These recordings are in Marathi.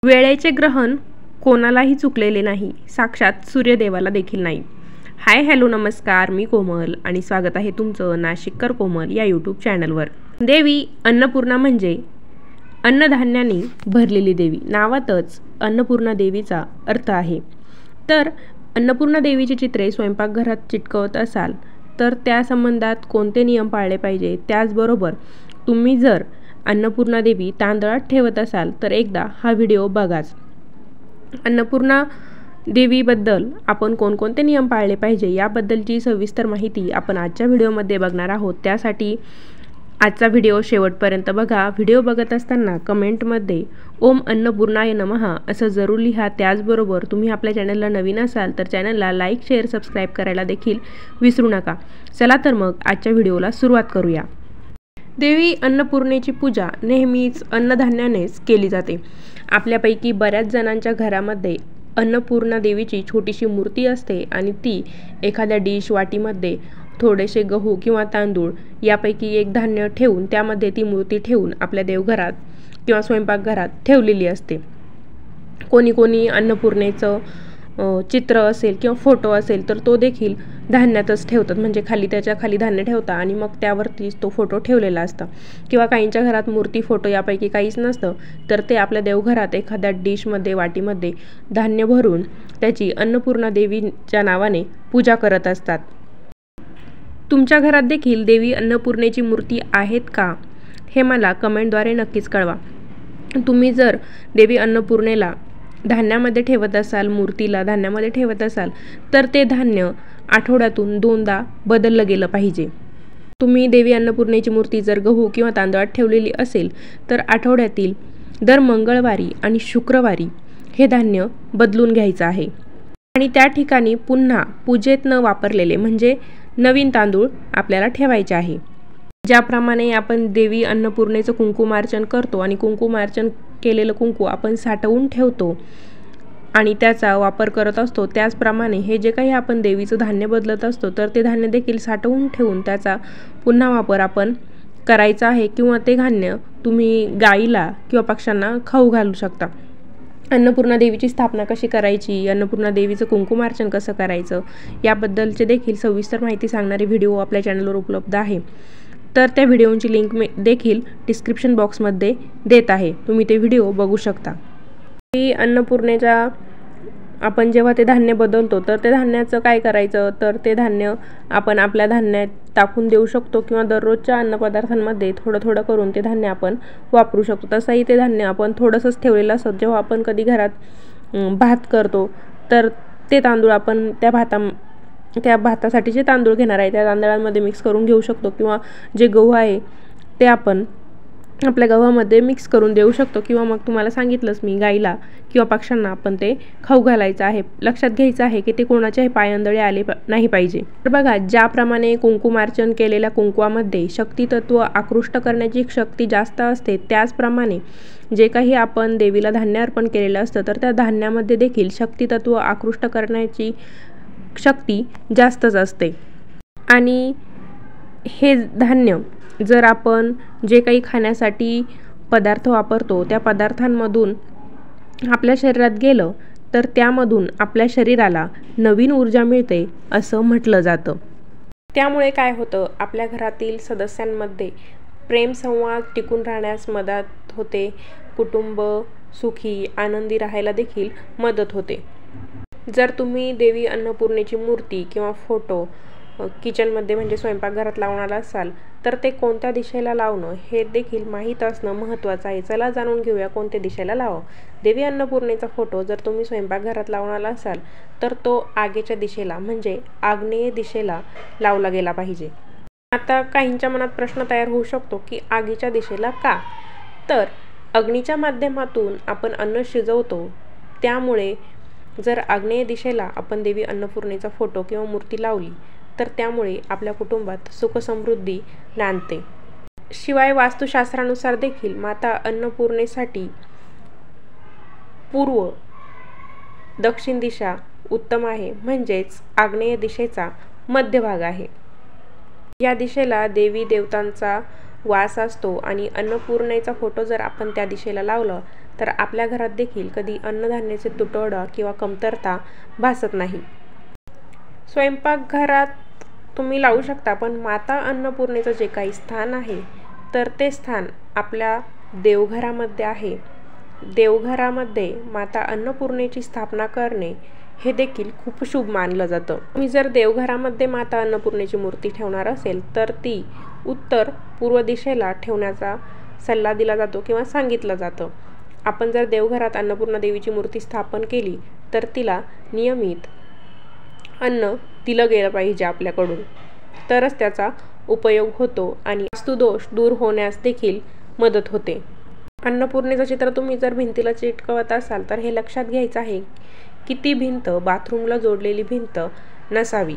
वेळेचे ग्रहण कोणालाही चुकलेले नाही, साक्षात सूर्यदेवाला देखील नाही. हाय हॅलो नमस्कार, मी कोमल आणि स्वागत आहे तुमचं नाशिककर कोमल या यूट्यूब चॅनलवर. देवी अन्नपूर्णा म्हणजे अन्नधान्याने भरलेली देवी. नावातच अन्नपूर्णा देवीचा अर्थ आहे. तर अन्नपूर्णा देवीची चित्रे स्वयंपाकघरात चिटकवत असाल तर त्या संबंधात कोणते नियम पाळले पाहिजे, त्याचबरोबर तुम्ही जर अन्नपूर्णा देवी तांदळात ठेवत असाल तर एकदा हा व्हिडिओ बघाच. अन्नपूर्णा देवीबद्दल आपण कोणकोणते नियम पाळले पाहिजे याबद्दलची सविस्तर माहिती आपण आजच्या व्हिडिओमध्ये बघणार आहोत. त्यासाठी आजचा व्हिडिओ शेवटपर्यंत बघा. व्हिडिओ बघत असताना कमेंटमध्ये ओम अन्नपूर्णाय नमः असं जरूर लिहा. त्याचबरोबर तुम्ही आपल्या चॅनलला नवीन असाल तर चॅनलला लाईक, शेअर, सबस्क्राईब करायला देखील विसरू नका. चला तर मग आजच्या व्हिडिओला सुरुवात करूया. देवी अन्नपूर्णेची पूजा नेहमीच अन्नधान्यानेच केली जाते. आपल्यापैकी बऱ्याच जणांच्या घरामध्ये अन्नपूर्णा देवीची छोटीशी मूर्ती असते आणि ती एखाद्या डिश वाटीमध्ये थोडेसे गहू किंवा तांदूळ यापैकी एक धान्य ठेवून त्यामध्ये ती मूर्ती ठेवून आपल्या देवघरात किंवा स्वयंपाकघरात ठेवलेली असते. कोणी कोणी अन्नपूर्णेचं चित्र असेल किंवा फोटो असेल तर तो देखील धान्यातच ठेवतात, म्हणजे त्याच्या खाली धान्य ठेवता आणि मग त्यावरतीच तो फोटो ठेवलेला असता. किंवा काहींच्या घरात मूर्ती, फोटो यापैकी काहीच नसतं तर ते आपल्या देवघरात एखाद्या डिशमध्ये, वाटीमध्ये धान्य भरून त्याची अन्नपूर्णा देवीच्या नावाने पूजा करत असतात. तुमच्या घरात देखील देवी अन्नपूर्णेची मूर्ती आहेत का हे मला कमेंटद्वारे नक्कीच कळवा. तुम्ही जर देवी अन्नपूर्णेला धान्यामध्ये ठेवत असाल, मूर्तीला धान्यामध्ये ठेवत असाल तर ते धान्य आठवड्यातून 2दा बदललं गेलं पाहिजे. तुम्ही देवी अन्नपूर्णेची मूर्ती जर गहू किंवा तांदळात ठेवलेली असेल तर आठवड्यातील दर मंगळवारी आणि शुक्रवारी हे धान्य बदलून घ्यायचं आहे. आणि त्या ठिकाणी पुन्हा पूजेत न वापरलेले म्हणजे नवीन तांदूळ आपल्याला ठेवायचे आहे. ज्याप्रमाणे आपण देवी अन्नपूर्णेचं कुंकुमार्चन करतो आणि कुंकुमार्चन केलेलं कुंकू आपण साठवून ठेवतो आणि त्याचा वापर करत असतो, त्याचप्रमाणे हे जे काही आपण देवीचं धान्य बदलत असतो तर ते धान्य देखील साठवून ठेवून त्याचा पुन्हा वापर आपण करायचा आहे. किंवा ते धान्य तुम्ही गाईला किंवा पक्ष्यांना खाऊ घालू शकता. अन्नपूर्णा देवीची स्थापना कशी करायची, अन्नपूर्णा देवीचं कुंकुमार्चन कसं करायचं याबद्दलचे देखील सविस्तर माहिती सांगणारे व्हिडिओ आपल्या चॅनलवर उपलब्ध आहे. तर त्या व्हिडिओची लिंक मी देखील डिस्क्रिप्शन बॉक्समध्ये देत आहे, तुम्ही ते व्हिडिओ बघू शकता. अन्नपूर्णेच्या आपण जेव्हा ते धान्य बदलतो तर ते धान्याचं काय करायचं, तर ते धान्य आपण आपल्या धान्यात टाकून देऊ शकतो किंवा दररोजच्या अन्नपदार्थांमध्ये थोडं थोडं करून ते धान्य आपण वापरू शकतो. तसंही ते धान्य आपण थोडंसंच ठेवलेलं असतं. जेव्हा आपण कधी घरात भात करतो तर ते तांदूळ आपण त्या भातासाठी जे तांदूळ घेणार आहे त्या तांदळांमध्ये मिक्स करून घेऊ शकतो. किंवा जे गहू आहे ते आपण आपल्या गव्हामध्ये मिक्स करून देऊ शकतो. किंवा मग तुम्हाला सांगितलंच मी, गाईला किंवा पक्ष्यांना आपण ते खाऊ घालायचं आहे. लक्षात घ्यायचं आहे की ते कोणाच्याही पायांदळे आले नाही पाहिजे. तर बघा, ज्याप्रमाणे कुंकुमार्चन केलेल्या कुंकवामध्ये शक्तितत्व आकृष्ट करण्याची शक्ती जास्त असते, त्याचप्रमाणे जे काही आपण देवीला धान्य अर्पण केलेलं असतं तर त्या धान्यामध्ये देखील शक्तितत्व आकृष्ट करण्याची शक्ती जास्तच असते. आणि हे धान्य जर आपण जे काही खाण्यासाठी पदार्थ वापरतो त्या पदार्थांमधून आपल्या शरीरात गेलं तर त्यामधून आपल्या शरीराला नवीन ऊर्जा मिळते असं म्हटलं जातं. त्यामुळे काय होतं, आपल्या घरातील सदस्यांमध्ये प्रेमसंवाद टिकून राहण्यास मदत होते. कुटुंब सुखी, आनंदी राहायला देखील मदत होते. जर तुम्ही देवी अन्नपूर्णेची मूर्ती किंवा फोटो किचनमध्ये म्हणजे स्वयंपाकघरात लावणार असाल तर ते कोणत्या दिशेला लावणं हे देखील माहीत असणं महत्त्वाचं आहे. चला जाणून घेऊया कोणत्या दिशेला लावावं. देवी अन्नपूर्णेचा फोटो जर तुम्ही स्वयंपाकघरात लावणार असाल तर तो आगेच्या दिशेला म्हणजे आग्नेय दिशेला लावला गेला पाहिजे. आता काहींच्या मनात प्रश्न तयार होऊ शकतो की आगीच्या दिशेला का, तर अग्नीच्या माध्यमातून आपण अन्न शिजवतो, त्यामुळे जर आग्नेय दिशेला आपण देवी अन्नपूर्णेचा फोटो किंवा मूर्ती लावली तर त्यामुळे आपल्या कुटुंबात सुखसमृद्धी नांदते. शिवाय वास्तुशास्त्रानुसार देखील माता अन्नपूर्णेसाठी पूर्व दक्षिण दिशा उत्तम आहे, म्हणजेच आग्नेय दिशेचा मध्यभाग आहे. या दिशेला देवी देवतांचा वास असतो आणि अन्नपूर्णेचा फोटो जर आपण त्या दिशेला लावला तर आपल्या घरात देखील कधी अन्नधान्याचे तुटवडा किंवा कमतरता भासत नाही. स्वयंपाकघरात तुम्ही लावू शकता, पण माता अन्नपूर्णेचं जे काही स्थान आहे तर ते स्थान आपल्या देवघरामध्ये आहे. देवघरामध्ये माता अन्नपूर्णेची स्थापना करणे हे देखील खूप शुभ मानलं जातं. तुम्ही जर देवघरामध्ये माता अन्नपूर्णेची मूर्ती ठेवणार असेल तर ती उत्तर पूर्व दिशेला ठेवण्याचा सल्ला दिला जातो किंवा सांगितलं जातं. आपण जर देवघरात अन्नपूर्णा देवीची मूर्ती स्थापन केली तर तिला नियमित अन्न दिलं गेलं पाहिजे आपल्याकडून, तरच त्याचा उपयोग होतो आणि वास्तुदोष दूर होण्यास देखील मदत होते. अन्नपूर्णेचं चित्र तुम्ही जर भिंतीला चिटकवत असाल तर हे लक्षात घ्यायचं आहे की ती भिंत बाथरूमला जोडलेली भिंत नसावी.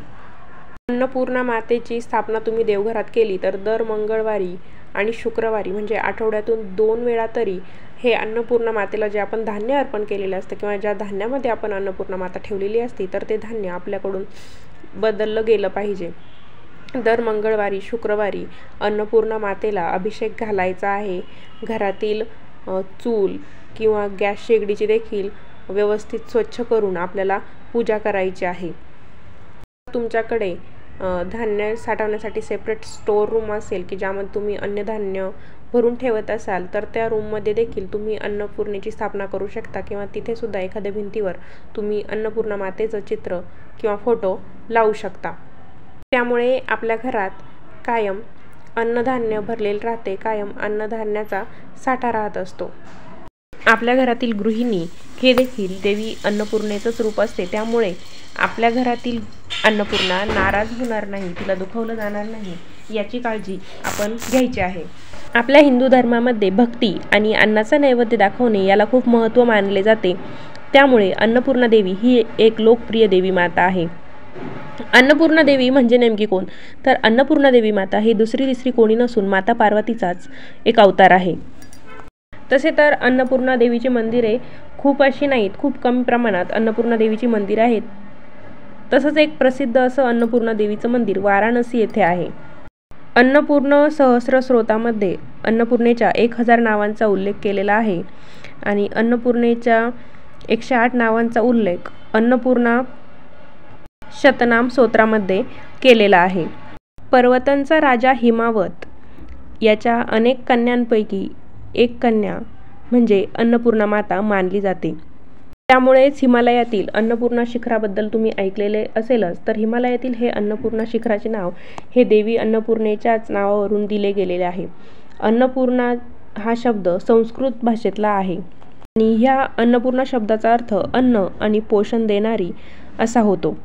अन्नपूर्णा मातेची स्थापना तुम्ही देवघरात केली तर दर मंगळवारी आणि शुक्रवारी म्हणजे आठवड्यातून 2 वेळा तरी हे अन्नपूर्णा मातेला जे आपण धान्य अर्पण केलेलं असतं किंवा ज्या धान्यामध्ये आपण अन्नपूर्णा माता ठेवलेली असते तर ते धान्य आपल्याकडून बदललं गेलं पाहिजे. दर मंगळवारी शुक्रवारी अन्नपूर्णा मातेला अभिषेक घालायचा आहे. घरातील चूल किंवा गॅस शेगडीची देखील व्यवस्थित स्वच्छ करून आपल्याला पूजा करायची आहे. तुमच्याकडे धान्य साठवण्यासाठी सेपरेट स्टोअर रूम असेल की ज्यामध्ये तुम्ही अन्नधान्य भरून ठेवत असाल तर त्या रूममध्ये देखील तुम्ही अन्नपूर्णेची स्थापना करू शकता किंवा तिथे सुद्धा एखाद्या भिंतीवर तुम्ही अन्नपूर्णा मातेचं चित्र किंवा फोटो लावू शकता. त्यामुळे आपल्या घरात कायम अन्नधान्य भरलेलं राहते, कायम अन्नधान्याचा साठा राहत असतो. आपल्या घरातील गृहिणी हे देखील देवी अन्नपूर्णेचंच रूप असते, त्यामुळे आपल्या घरातील अन्नपूर्णा नाराज होणार नाही, तिला दुखवलं जाणार नाही याची काळजी आपण घ्यायची आहे. आपल्या हिंदू धर्मामध्ये भक्ती आणि अन्नाचा नैवेद्य दाखवणे याला खूप महत्त्व मानले जाते. त्यामुळे अन्नपूर्णा देवी ही एक लोकप्रिय देवी माता आहे. अन्नपूर्णा देवी म्हणजे नेमकी कोण? तर अन्नपूर्णा देवी माता ही दुसरी तिसरी कोणी नसून माता पार्वतीचाच एक अवतार आहे. तसे तर अन्नपूर्णा देवीची मंदिरे खूप अशी नाहीत, खूप कमी प्रमाणात अन्नपूर्णा देवीची मंदिरे आहेत. तसंच एक प्रसिद्ध असं अन्नपूर्णा देवीचं मंदिर वाराणसी येथे आहे. अन्नपूर्ण सहस्र स्रोतामध्ये अन्नपूर्णेच्या 1000 नावांचा उल्लेख केलेला आहे आणि अन्नपूर्णेच्या 108 नावांचा उल्लेख अन्नपूर्णा शतनाम स्तोत्रामध्ये केलेला आहे. पर्वतांचा राजा हिमावत याच्या अनेक कन्यांपैकी एक कन्या म्हणजे अन्नपूर्णा माता मानली जाते. त्यामुळेच हिमालयातील अन्नपूर्णा शिखराबद्दल तुम्ही ऐकलेले असेलच, तर हिमालयातील हे अन्नपूर्णा शिखराचे नाव हे देवी अन्नपूर्णेच्याच नावावरून दिले गेलेले आहे. अन्नपूर्णा हा शब्द संस्कृत भाषेतला आहे आणि ह्या अन्नपूर्णा शब्दाचा अर्थ अन्न आणि पोषण देणारी असा होतो.